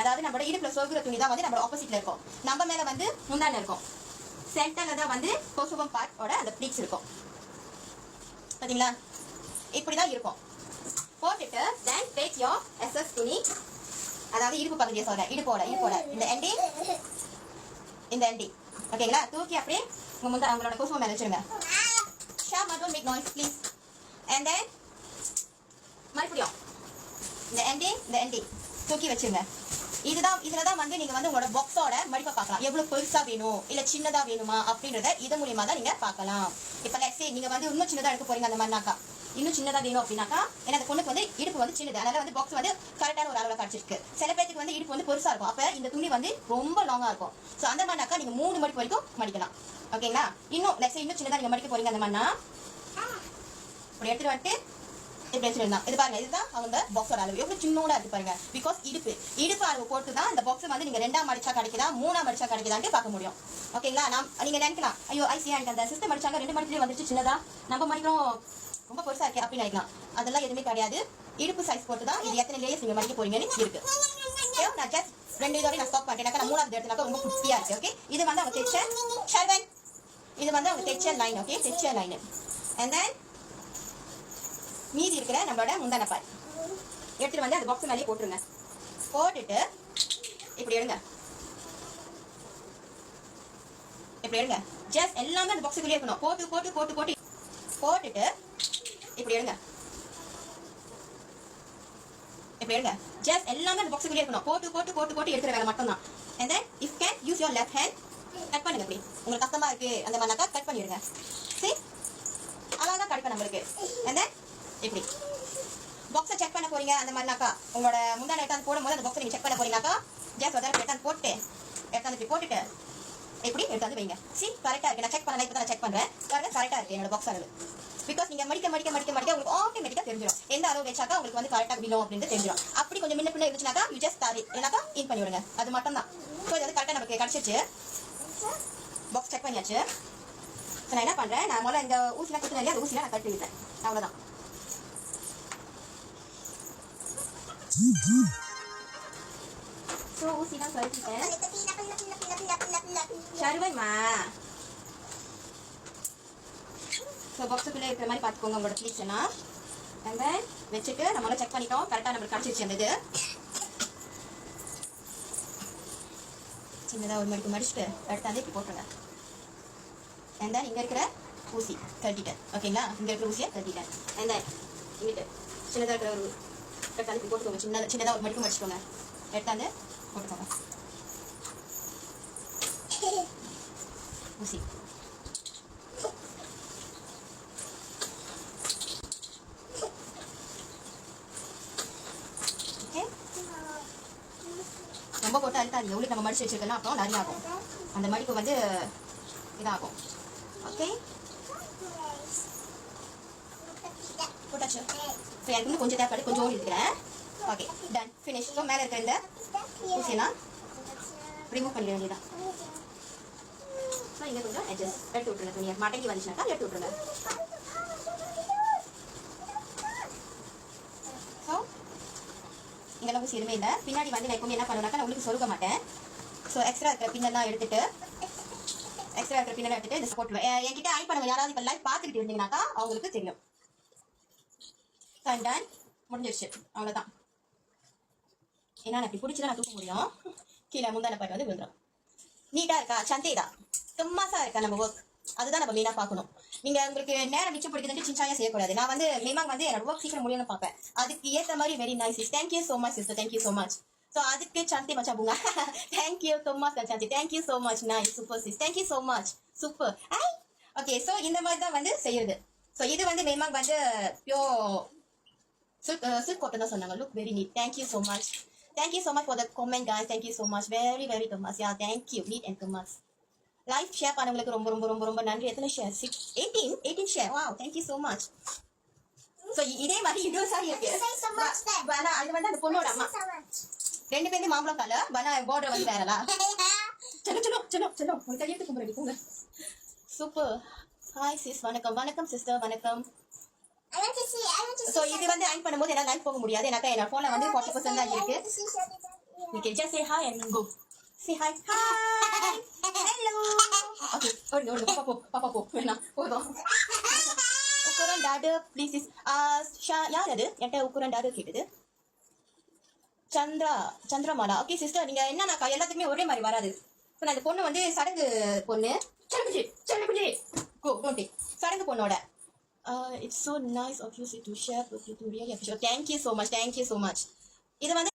அதாவது நம்ம இடுப்புல சொருகுற துணி தான் வந்து நம்ம ஆப்போசிட்ல இருக்கும். நம்ம மேல வந்து முந்தான இருக்கும். சென்டர்ல தான் வந்து கொசுவம் பார்ட்டோட அந்த ப்ளீட்ஸ் இருக்கும். பாத்தீங்களா? இப்படிதான் இருக்கும். போட்டுட்டு then take your excess துணி, அதாவது இடுப்பு பகுதியை சொல்றேன், இடுப்போட இந்த எண்டி ஓகேங்களா, தூக்கி அப்படியே உங்களோட கொசுவம் மேல வச்சிருங்க. Shop don't make noise please. and then மறுபடியும் இந்த எண்டி தூக்கி வச்சிருங்க. இதுலதான் வந்து நீங்க வந்து உங்களோட பாக்ஸோட மடிப்பை பார்க்கலாம். எவ்வளவு பெருசா வேணும் இல்ல சின்னதா வேணுமா அப்படின்றத இது மூலியமா தான் நீங்க பார்க்கலாம். இப்ப let's say நீங்க வந்து இன்னும் சின்னதா எடுக்க போறீங்க, அந்த மாதிரினாக்கா இன்னும் சின்னதா வேணும் அப்படின்னாக்கா, ஏன்னா அந்த பொண்ணுக்கு வந்து இடுப்பு வந்து சின்னது, அதனால வந்து பாக்ஸ் வந்து கரெக்டான ஒரு அளவுல கிடைச்சிருக்கு. சில பேருக்கு வந்து இடுப்பு வந்து பெருசா இருக்கும், அப்ப இந்த துணி வந்து ரொம்ப லாங்கா இருக்கும். சோ அந்த மாதிரினாக்கா நீங்க 3 மடிப்பு வரைக்கும் மடிக்கலாம். ஓகேங்களா? இன்னும் let's say இன்னும் சின்னதா நீங்க மடிக்க போறீங்க அந்த மாதிரினா இப்படி எடுத்துட்டு வந்துட்டு இப்படி வச்சிருந்தான். இது பாருங்க, இதுதான் அவங்க பாக்ஸோட அளவு. எவ்வளவு சின்னோட இருக்கு பாருங்க. பிகாஸ் இடுப்பு அளவு போட்டு தான் இந்த பாக்ஸ் வந்து நீங்க 2ஆ மடிச்சா கிடைக்குதா 3ஆ மடிச்சா கிடைக்குதான்னு பார்க்க முடியும். ஓகேங்களா? நீங்க நினைக்கலாம், ஐயோ ஐசியா எனக்கு அந்த சிஸ்டம் மடிச்சாங்க 2 மடிப்புலயே வந்துச்சு சின்னதா, நம்ம மடிக்கிறோம் ரொம்ப பெருசா இருக்கு அப்படின்னு நினைக்கலாம். அதெல்லாம் எதுவுமே கிடையாது. இடுப்பு சைஸ் போட்டு தான் இது எத்தனை லேயர்ஸ் நீங்க மடிக்க போறீங்கன்னு இருக்கு. நான் ஜஸ்ட் 2 இதோட நான் ஸ்டாப் பண்ணிட்டேன். நான் 3ஆவது எடுத்தனாக்கா ரொம்ப குட்டியா இருக்கு. ஓகே, இது வந்து அவங்க தைச்ச ஷர்வன், இது வந்து அவங்க தைச்ச லைன். ஓகே, தைச்ச லைன். அண்ட் தென் மீதி இருக்கிற நம்மளோட முந்தான பாய் எடுத்துட்டு வந்து அந்த பாக்ஸ் மேலே போட்டுருங்க. போட்டுட்டு இப்படி எடுங்க, இப்படி எடுங்க. ஜஸ்ட் எல்லாமே அந்த பாக்ஸுக்குள்ளே இருக்கணும். போட்டுட்டு இப்படி எடுங்க, இப்படி எடுங்க. ஜஸ்ட் எல்லாமே அந்த பாக்ஸுக்குள்ளே இருக்கணும். போட்டு எடுக்கிற வேலை மட்டும் தான். and then if you can use your left hand, cut பண்ணுங்க. இப்படி உங்களுக்கு கஷ்டமா இருக்கு அந்த மாதிரினாக்கா கட் பண்ணிடுங்க. சரி, அழகா கிடைக்கும் நம்மளுக்கு. and then இப்படி பாக்ஸை செக் பண்ண போறீங்க அந்த மாதிரினாக்கா, உங்களோட முந்தான எடுத்தாந்து போடும்போது அந்த பாக்ஸை நீங்க செக் பண்ண போறீங்கனாக்கா ஜஸ்ட் ஒரு எடுத்தாந்து போட்டு இப்படி போட்டுட்டு இப்படி எடுத்தாந்து வைங்க. சி கரெக்டா இருக்கு. நான் செக் பண்ணல, இப்போ தான் செக் பண்றேன். பாருங்க, கரெக்டா இருக்கு என்னோட பாக்ஸ் அளவு. பிகாஸ் நீங்க மடிக்க உங்களுக்கு ஆட்டோமேட்டிக்கா தெரிஞ்சிடும் எந்த அளவு வச்சாக்கா உங்களுக்கு வந்து கரெக்டா விழும் அப்படின்னு தெரிஞ்சிடும். அப்படி கொஞ்சம் முன்ன பின்ன இருந்துச்சுனாக்கா யூ ஜஸ்ட் தாரி இல்லைனாக்கா இன் பண்ணி விடுங்க. அது மட்டும் தான். ஸோ இது வந்து கரெக்டா நமக்கு கிடைச்சிச்சு. பாக்ஸ் செக் பண்ணியாச்சு. ஸோ நான் என்ன பண்றேன், நான் முதல்ல இந்த ஊசிலாம் கொடுத்து நிறைய அந்த ஊசிலாம் நான் கட்டி விட்டேன். அவ்வளவுதான். ஸோ ஊசிலாம் கட்டிட்டேன். ஷர்வன்மா, ஸோ பாக்ஸுக்குள்ளே இருக்கிற மாதிரி பார்த்துக்கோங்க உங்களோட ப்ளீட்ஸ் எல்லாம். அண்ட் தென் வச்சுட்டு நம்மளால செக் பண்ணிட்டோம், கரெக்டாக நம்மளுக்கு கிடச்சிருச்சு. அந்த இது சின்னதாக ஒரு மடிப்பு மடிச்சுட்டு எடுத்தாந்து இப்படி போட்டுருங்க. அண்ட் தென் இங்கே இருக்கிற ஊசி கட்டிட்டேன். ஓகேங்களா? இங்கே இருக்கிற ஊசியை கட்டிட்டேன். அண்ட் தென் இங்கிட்டு சின்னதாக இருக்கிற ஒரு எடுத்தாந்து இப்படி போட்டுக்கோங்க. சின்னதாக ஒரு மடிப்பு மடிச்சுக்கோங்க. எடுத்தாந்து போட்டுக்கோங்க ஊசி. ரொம்ப போட்டு அழுத்தாது. எவ்வளோ நம்ம மடிச்சு வச்சிருக்கலாம் அப்புறம் நிறைய ஆகும். அந்த மடிப்பு வந்து இதாகும். ஓகே, போட்டாச்சு. ஸோ எனக்கு இன்னும் கொஞ்சம் தேவைப்படு, கொஞ்சம் ஓடி இருக்கிறேன். Okay, ton, finish. ஸோ மேலே இருக்கிற இந்த ஊசியெல்லாம் ரிமூவ் பண்ணிட வேண்டியதான். ஸோ இங்கே கொஞ்சம் அட்ஜஸ்ட் எடுத்து விட்டுருங்க. துணியை மடங்கி வந்துச்சுனாக்கா எடுத்து விட்டுருங்க. ஸோ இங்கெல்லாம் ஊசி எதுவுமே இல்லை. பின்னாடி வந்து நான் எப்பவுமே என்ன பண்ணுவேனாக்கா, நான் உங்களுக்கு சொருக மாட்டேன். ஸோ எக்ஸ்ட்ரா இருக்கிற பின்னெல்லாம் எடுத்துட்டு இந்த போட்டுருவேன். என்கிட்ட ஐ பண்ணுங்க. யாராவது இப்போ லைவ் பார்த்துக்கிட்டு இருந்தீங்கன்னாக்கா அவங்களுக்கு தெரியும். டன், முடிஞ்சிருச்சு. அவ்வளோதான். ஏன்னா நான் இப்படி பிடிச்சதான் நான் தூக்க முடியும். கீழே முந்தான பாட்டு வந்து விழுந்துடும். நீட்டாக இருக்கா? சந்தேதா சும்மாசா இருக்கா நம்ம ஒர்க்? அதுதான் நம்ம மெயினாக பார்க்கணும். நீங்க உங்களுக்கு நேரம் மிச்சப்படுத்துட்டு சின்சாயா செய்யக்கூடாது. நான் வந்து மேமாங்க வந்து என்னோட ஒர்க் சீக்கிரம் முடியும்னு பார்ப்பேன். அதுக்கு ஏற்ற மாதிரி very nice. Thank you so much sister, thank you so much. So அதுக்கு சாந்தி மச்சா பூங்க. Thank you so much Shanti, thank you so much. Nice, super sis, thank you so much, super. Okay, so இந்த மாதிரி தான் வந்து செய்யறது. ஸோ இது வந்து மேமாங்க வந்து பியோர் silk cotton தான் சொன்னாங்க. Look very neat. Thank you so much. Thank you so much for the comment guys. Thank you so much. Very very much. Yeah, thank you. Neat and much. Live share பண்ணவங்களுக்கு ரொம்ப ரொம்ப ரொம்ப ரொம்ப நன்றி. எத்தனை share? 18 share. Wow, thank you so much. So இதே மாதிரி இன்னொரு சாரி இருக்கு. பனா அது வந்து அந்த பொண்ணோட அம்மா. ரெண்டு பேரும் மாம்பழம் கலர். பனா border வந்து வேறலா. சலோ உங்க கையெழுத்து கும்பறடி போங்க. சூப்பர். ஹாய் சிஸ், வணக்கம் சிஸ்டர், வணக்கம். So இது வந்து அயன் பண்ணும்போது என்னால லைவ் போக முடியாது. எனக்கு என்னோட போன்ல வந்து 40% தான் இருக்கு. You can just say hi and go. Say hi. Hi. Hello. Okay. ஓடுங்க பாப்பா போ வேணாம் போதும். உக்குரன் டாடு ப்ளீஸ் இஸ் யார் அது என்கிட்ட உக்குரன் டாடு கேட்டது? சந்திரமாலா. ஓகே சிஸ்டர், நீங்க என்னன்னா எல்லாத்துக்குமே ஒரே மாதிரி வராது. ஸோ நான் இந்த பொண்ணு வந்து சடங்கு பொண்ணு சடங்கு கோ டோன்ட் டேக் சடங்கு பொண்ணோட it's so nice of you to share with you to really appreciate. Thank you so much. இது வந்து